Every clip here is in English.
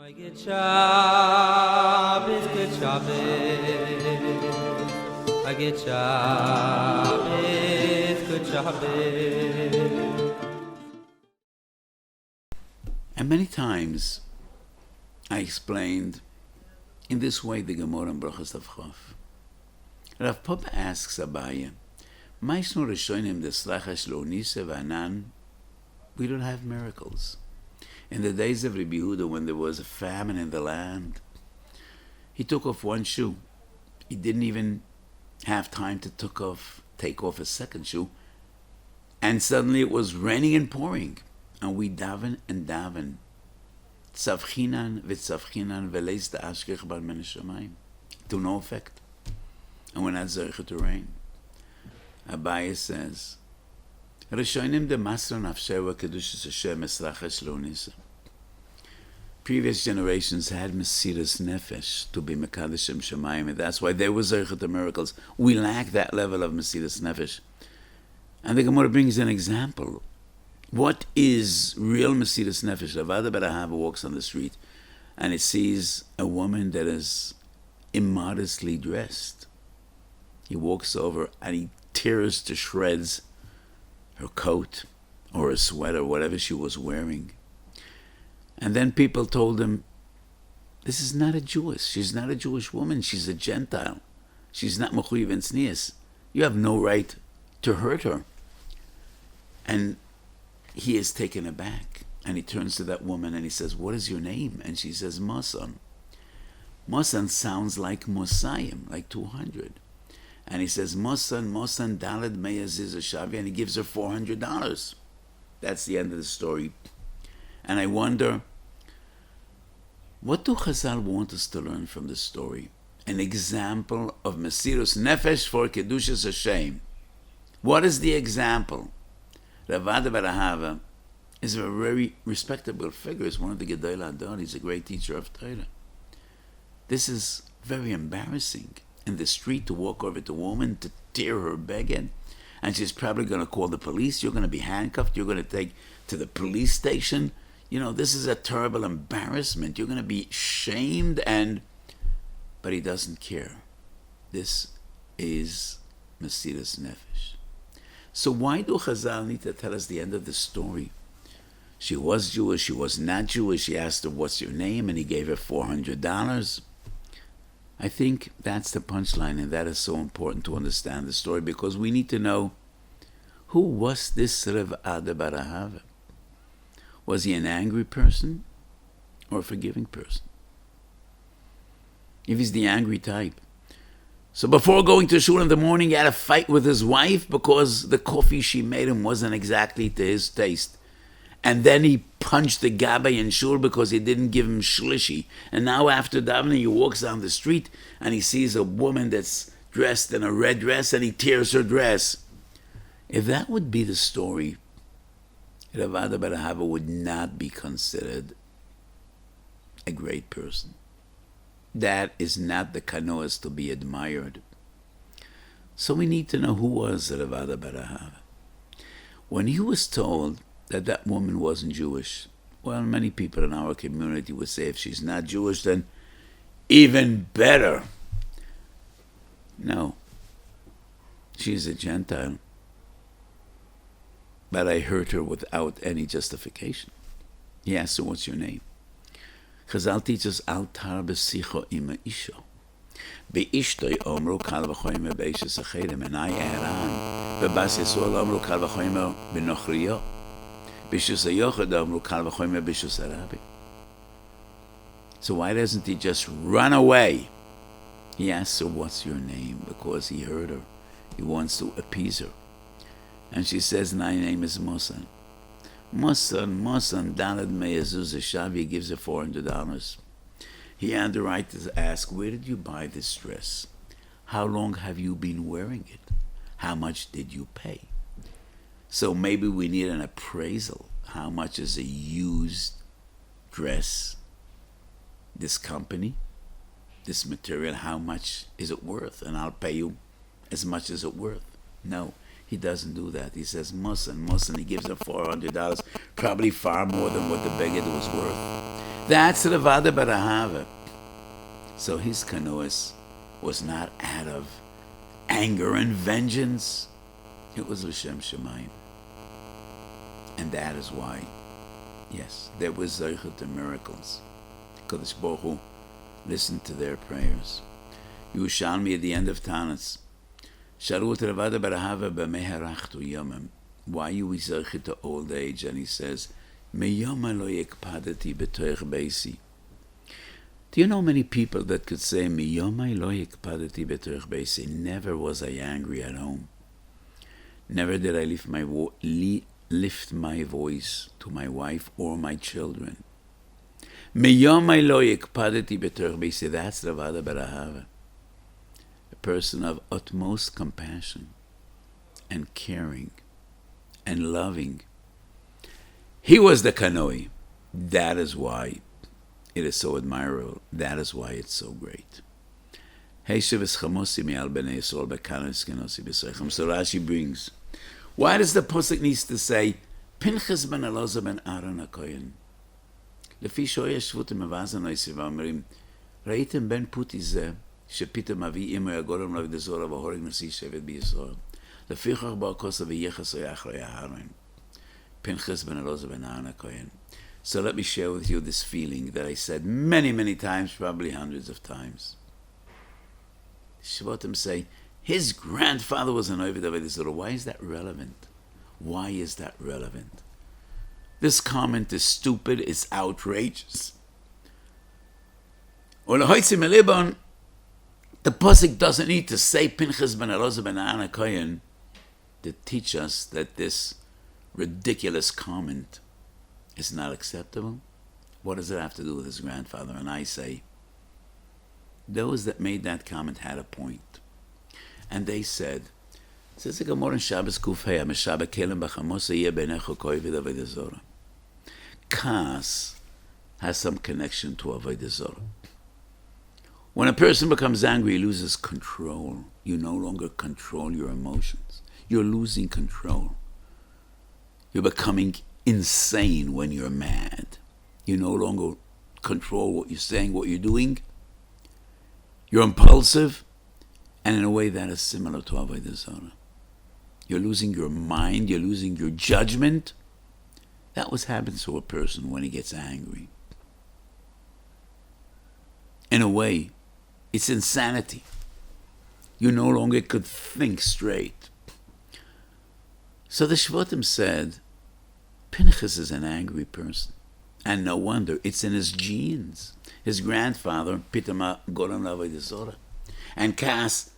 I get Shabbos, good Shabbos. I get Shabbos, good Shabbos. And many times I explained in this way the Gemara in Brachas Tavchav. Rav Papa asks Abaya, Maishnu Rishonim deslachash lo nise v'anan. We don't have miracles. In the days of Rabbi Yehuda, when there was a famine in the land, he took off one shoe. He didn't even have time to take off his second shoe. And suddenly it was raining and pouring. And we daven and daven. Tzavchinan v'tzavchinan v'leis da'ashkech bar men shamayim. To no effect. And we're not zeicher to rain. Abaya says, Rishonim de masra nafshewa Kiddush Hashem eslachash lo nisa. Previous generations had Mesirus Nefesh to be Mekadosh Shemayim, and that's why they were zeicher to miracles. We lack that level of Mesirus Nefesh. And the Gemara brings an example. What is real Mesirus Nefesh? Avada Barahava walks on the street and it sees a woman that is immodestly dressed. He walks over and he tears to shreds her coat or a sweater, whatever she was wearing. And then people told him, this is not a Jewess. She's not a Jewish woman. She's a Gentile. She's not Mechuyev and Tznius. You have no right to hurt her. And he is taken aback. And he turns to that woman and he says, what is your name? And she says, Mosan. Mosan sounds like Mosayim, like 200. And he says, Mosan, Dalad Meyaziz Shavi, and he gives her $400. That's the end of the story. And I wonder, what do Chazal want us to learn from this story? An example of Mesirus Nefesh for Kiddush Hashem. What is the example? Ravada Barahava is a very respectable figure. He's one of the Gedolei Hador. He's a great teacher of Torah. This is very embarrassing. In the street to walk over to a woman, to tear her beged, and she's probably going to call the police. You're going to be handcuffed. You're going to take to the police station. You know, this is a terrible embarrassment. You're going to be shamed, but he doesn't care. This is Mesirus Nefesh. So why do Chazal need to tell us the end of the story? She was Jewish, she was not Jewish. He asked her, what's your name? And he gave her $400. I think that's the punchline, and that is so important to understand the story, because we need to know, who was this Rav Ada Barahava? Was he an angry person or a forgiving person? If he's the angry type. So before going to shul in the morning, he had a fight with his wife because the coffee she made him wasn't exactly to his taste. And then he punched the gabbai in shul because he didn't give him shlishi. And now after davening, he walks down the street and he sees a woman that's dressed in a red dress and he tears her dress. If that would be the story, Rav Ada Barahava would not be considered a great person. That is not the kanoas to be admired. So we need to know, who was Rav Ada Barahava. When he was told that woman wasn't Jewish, well, many people in our community would say, if she's not Jewish, then even better. No, she's a Gentile. But I hurt her without any justification. He asked her, what's your name? Chazal teaches, Al tar b'sicho ima isho. Be'ishtoi omru kal v'choyme be'ishes acherem. And I add on, be'bas Yisrael omru kal v'choyme b'nochriyo. So why doesn't he just run away? He asks her, what's your name? Because he heard her. He wants to appease her. And she says, my name is Mosan. Mosan, Dalad Meyazuz Shavi, gives her $400. He had the right to ask, where did you buy this dress? How long have you been wearing it? How much did you pay? So maybe we need an appraisal. How much is a used dress? This company, this material, how much is it worth? And I'll pay you as much as it's worth. No, he doesn't do that. He says, Mosan. He gives her $400, probably far more than what the beged was worth. That's the Vada Barahava. So his kanoas was not out of anger and vengeance. It was L'Shem Shemayim. And that is why, yes, there was Zeichut to miracles. Kodesh Baruch Hu listened to their prayers. Yerushalmi at the end of Tanis. Sharu Travada Barahava b'meherachtu yomim. Why you Zeichut to old age? And he says, Meyoma lo yekpadati b'toich beisi. Do you know many people that could say, Miyomai lo yekpadati b'toich beisi? Never was I angry at home. Never did I lift my voice to my wife or my children. Miyomai lo yekpadati b'toich beisi. That's the Vada Barahava. A person of utmost compassion and caring and loving. He was the kanoi. That is why it is so admirable. That is why it's so great. So Rashi brings, why does the Pasuk needs to say, Pinchas ben Elazar ben Aaron HaKohen? לפי שואי שבותם מבאזן עשי ואומרים, ראיתם בן פוטי זה, שפתאום מביא אימו יגורם לו ודזורה והורג נשיא שבט בישראל. לפי כך בעקוסה ויחס היה אחרי ההרן. Pinchas ben Elazar ben Aaron HaKohen. So let me share with you this feeling that I said many, many times, probably hundreds of times. Shvatim say, his grandfather was an Ovid Avodah Zarah. Why is that relevant? Why is that relevant? This comment is stupid, it's outrageous. The Pasuk doesn't need to say Pinchas ben Elazar ben Aaron HaKohen to teach us that this ridiculous comment is not acceptable. What does it have to do with his grandfather? And I say, those that made that comment had a point. And they said, says the Gemara in Shabbos Kufhei, Meshaba Kelem B'chamosa Yeh Beinecho Kovid Avodah Zarah. Kas has some connection to Avodah Zarah. When a person becomes angry, he loses control. You no longer control your emotions. You're losing control. You're becoming insane when you're mad. You no longer control what you're saying, what you're doing. You're impulsive, and in a way that is similar to Avodah Zarah. You're losing your mind, you're losing your judgment. That what happens to a person when he gets angry. In a way, it's insanity. You no longer could think straight. So the Shvatim said, Pinchas is an angry person. And no wonder, it's in his genes. His grandfather, Pitama Goran Avodah Zarah, and Kas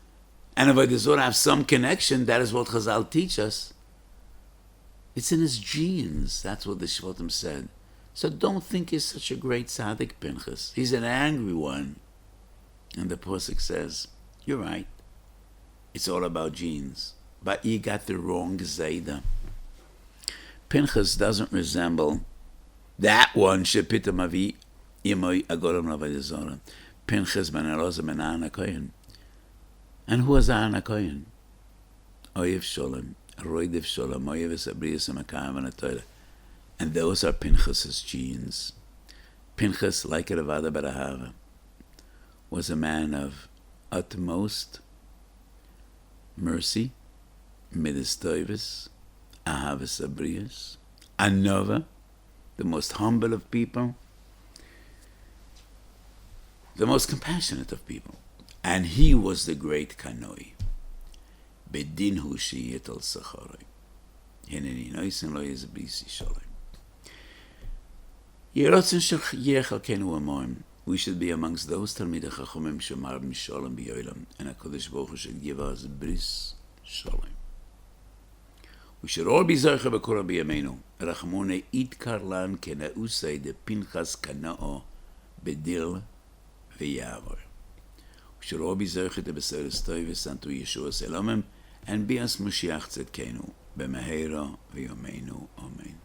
and Avodah Zarah have some connection. That is what Chazal teach us. It's in his genes. That's what the Shvatim said. So don't think he's such a great tzaddik, Pinchas. He's an angry one. And the Pasuk says, you're right. It's all about genes. But you got the wrong Zayda. Pinchas doesn't resemble that one, Shepitam Avi Imoy Agoram Avodah Zarah. Pinchas ben Elazar ben Aaron HaKohen. And who was Aaron HaKohen? Oyev Sholem, Roidev Sholem, Oyev Esabriyas Amakayim and Atoyla. And those are Pinchas's genes. Pinchas, like Ravada Barahava, was a man of utmost mercy, Midas Toivus, Ahavas Abriyas, Anova, the most humble of people, the most compassionate of people. And he was the great Kanoi. Bedin hu sheyet al sacharoi. Hineni noisin lo yezbisi shalom. Yerotzen shech alkenu amoim. We should be amongst those Talmidei Chachomim shemar b'shalom b'yolam, and HaKadosh Baruch Hu should give us bris shalom. We should all be zarcha b'kora b'yameinu. Rachmone idkar lan kenausei de Pinchas kanao bedil v'yavor. We should all be zarcha de b'seres toivis unto Yeshua Selamim, and be as Mashiach tzedkenu b'mehera v'yameinu. Amen.